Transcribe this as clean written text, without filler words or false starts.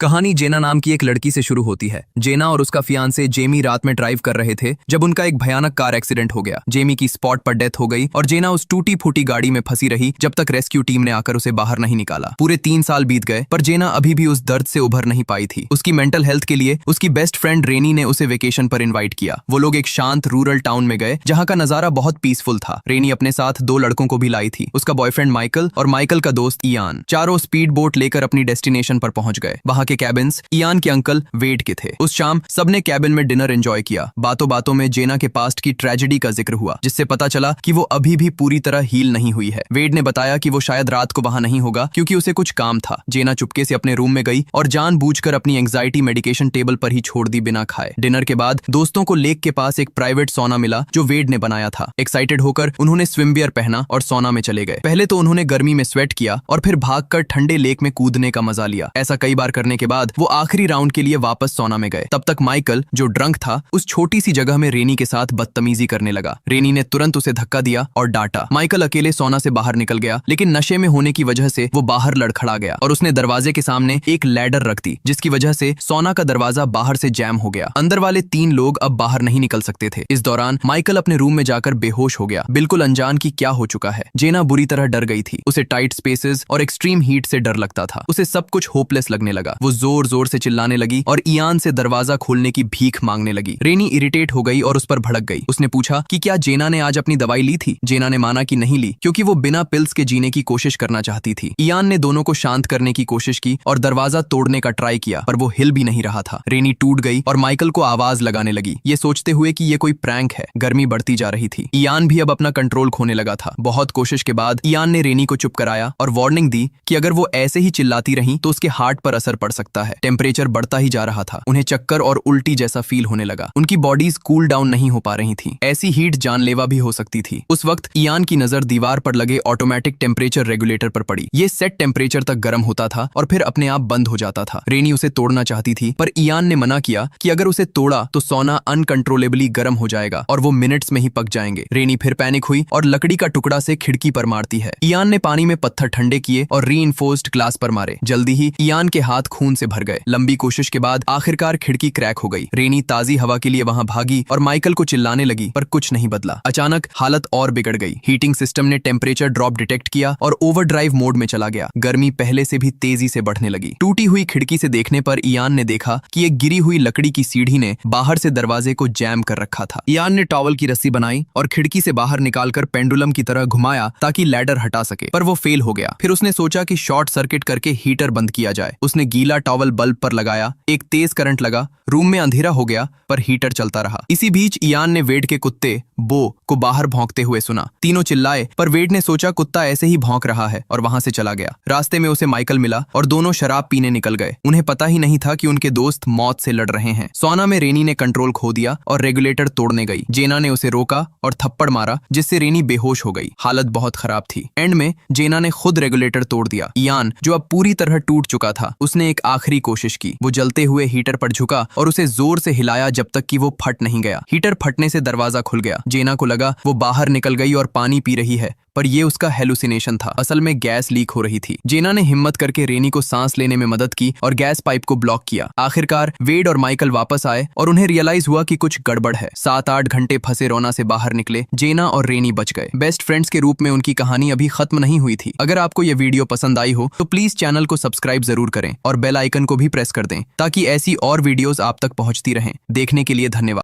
कहानी जेना नाम की एक लड़की से शुरू होती है। जेना और उसका फियांसे जेमी रात में ड्राइव कर रहे थे जब उनका एक भयानक कार एक्सीडेंट हो गया। जेमी की स्पॉट पर डेथ हो गई और जेना उस टूटी फूटी गाड़ी में फंसी रही जब तक रेस्क्यू टीम ने आकर उसे बाहर नहीं निकाला। पूरे 3 साल बीत गए पर जेना अभी भी उस दर्द से उभर नहीं पाई थी। उसकी मेंटल हेल्थ के लिए उसकी बेस्ट फ्रेंड रेनी ने उसे वेकेशन पर इन्वाइट किया। वो लोग एक शांत रूरल टाउन में गए जहाँ का नजारा बहुत पीसफुल था। रेनी अपने साथ 2 लड़कों को भी लाई थी, उसका बॉयफ्रेंड माइकल और माइकल का दोस्त इयान। चारों स्पीड बोट लेकर अपनी डेस्टिनेशन पर पहुंच गए। वहां के कैबिन्स इयान के अंकल वेड के थे। उस शाम सबने कैबिन में डिनर एंजॉय किया। बातों बातों में जेना के पास्ट की ट्रेजेडी का जिक्र हुआ जिससे पता चला कि वो अभी भी पूरी तरह हील नहीं हुई है। वेड ने बताया कि वो शायद रात को वहां नहीं होगा क्योंकि उसे कुछ काम था। जेना चुपके से अपने रूम में गई और जानबूझकर अपनी एंग्जाइटी मेडिकेशन टेबल पर ही छोड़ दी बिना खाए। डिनर के बाद दोस्तों को लेक के पास एक प्राइवेट सोना मिला जो वेड ने बनाया था। एक्साइटेड होकर उन्होंने स्विमवियर पहना और सोना में चले गए। पहले तो उन्होंने गर्मी में स्वेट किया और फिर भागकर ठंडे लेक में कूदने का मजा लिया। ऐसा कई बार करने के बाद वो आखिरी राउंड के लिए वापस सोना में गए। तब तक माइकल जो ड्रंक था उस छोटी सी जगह में रेनी के साथ बदतमीजी करने लगा। रेनी ने तुरंत उसे धक्का दिया और डांटा। माइकल अकेले सोना से बाहर निकल गया लेकिन नशे में होने की वजह से वो बाहर लड़खड़ा गया और उसने दरवाजे के सामने एक लैडर रख दी जिसकी वजह से सोना का दरवाजा बाहर से जैम हो गया। अंदर वाले 3 लोग अब बाहर नहीं निकल सकते थे। इस दौरान माइकल अपने रूम में जाकर बेहोश हो गया, बिल्कुल अनजान कि क्या हो चुका है। जेना बुरी तरह डर गई थी। उसे टाइट स्पेसेस और एक्सट्रीम हीट से डर लगता था। उसे सब कुछ होपलेस लगने लगा। वो जोर जोर से चिल्लाने लगी और इयान से दरवाजा खोलने की भीख मांगने लगी। रेनी इरिटेट हो गई और उस पर भड़क गई। उसने पूछा कि क्या जेना ने आज अपनी दवाई ली थी। जेना ने माना कि नहीं ली क्योंकि वो बिना पिल्स के जीने की कोशिश करना चाहती थी। इयान ने दोनों को शांत करने की कोशिश की और दरवाजा तोड़ने का ट्राई किया पर वो हिल भी नहीं रहा था। रेनी टूट गई और माइकल को आवाज लगाने लगी, ये सोचते हुए कि ये कोई प्रैंक है। गर्मी बढ़ती जा रही थी। इयान भी अब अपना कंट्रोल खोने लगा था। बहुत कोशिश के बाद इयान ने रेनी को चुप कराया और वार्निंग दी कि अगर वो ऐसे ही चिल्लाती रही तो उसके हार्ट पर असर पड़ सकता है। टेम्परेचर बढ़ता ही जा रहा था। उन्हें चक्कर और उल्टी जैसा फील होने लगा। उनकी बॉडीज कूल डाउन नहीं हो पा रही थी। ऐसी हीट जानलेवा भी हो सकती थी। उस वक्त इयान की नजर दीवार पर लगे ऑटोमेटिक टेम्परेचर रेगुलेटर पर पड़ी। ये सेट टेम्परेचर तक गर्म होता था और फिर अपने आप बंद हो जाता था। रेनी उसे तोड़ना चाहती थी पर इयान ने मना किया कि अगर उसे तोड़ा तो सोना अनकंट्रोलेबली गर्म हो जाएगा और वो मिनट्स में ही पक जाएंगे। रेनी फिर पैनिक हुई और लकड़ी का टुकड़ा से खिड़की पर मारती है। इयान ने पानी में पत्थर ठंडे किए और रीइंफोर्स्ड ग्लास पर मारे। जल्दी ही इयान के हाथ खून से भर गए। लंबी कोशिश के बाद आखिरकार खिड़की क्रैक हो गई। रेनी ताजी हवा के लिए वहां भागी और माइकल को चिल्लाने लगी पर कुछ नहीं बदला। अचानक हालत और बिगड़ गई। हीटिंग सिस्टम ने टेम्परेचर ड्रॉप डिटेक्ट किया और ओवरड्राइव मोड में चला गया। गर्मी पहले से भी तेजी से बढ़ने लगी। टूटी हुई खिड़की से देखने पर इयान ने देखा कि एक गिरी हुई लकड़ी की सीढ़ी ने बाहर से दरवाजे को जैम कर रखा था। इयान ने टॉवल की रस्सी बनाई और खिड़की से बाहर निकालकर पेंडुलम की तरह घुमाया ताकि लैडर हटा सके पर वो फेल हो गया। फिर उसने सोचा कि शॉर्ट सर्किट करके हीटर बंद किया जाए। उसने गीला टॉवल बल्ब पर लगाया। एक तेज करंट लगा। रूम में अंधेरा हो गया पर हीटर चलता रहा। इसी बीच इयान ने वेड के कुत्ते बो को बाहर भौंकते हुए सुना। तीनों चिल्लाए पर वेड ने सोचा कुत्ता ऐसे ही भौंक रहा है और वहां से चला गया। रास्ते में उसे माइकल मिला और दोनों शराब पीने निकल गए। उन्हें पता ही नहीं था कि उनके दोस्त मौत से लड़ रहे हैं। सोना में रेनी ने कंट्रोल खो दिया और रेगुलेटर तोड़ने गई। जेना ने उसे रोका और थप्पड़ मारा जिससे रेनी बेहोश हो गई। हालत बहुत खराब थी। एंड में जेना ने खुद रेगुलेटर तोड़ दिया। इयान जो अब पूरी तरह टूट चुका था उसने एक आखिरी कोशिश की। वो जलते हुए हीटर पर झुका और उसे जोर से हिलाया जब तक कि वो फट नहीं गया। हीटर फटने से दरवाजा खुल गया। जेना को लगा वो बाहर निकल गई और पानी पी रही है पर ये उसका हेलुसिनेशन था। असल में गैस लीक हो रही थी। जेना ने हिम्मत करके रेनी को सांस लेने में मदद की और गैस पाइप को ब्लॉक किया। आखिरकार वेड और माइकल वापस आए और उन्हें रियलाइज हुआ कि कुछ गड़बड़ है। 7-8 घंटे फंसे रोना से बाहर निकले। जेना और रेनी बच गए। बेस्ट फ्रेंड्स के रूप में उनकी कहानी अभी खत्म नहीं हुई थी। अगर आपको यह वीडियो पसंद आई हो तो प्लीज चैनल को सब्सक्राइब जरूर करें और बेल आइकन को भी प्रेस कर दें ताकि ऐसी और वीडियोस आप तक पहुंचती रहें। देखने के लिए धन्यवाद।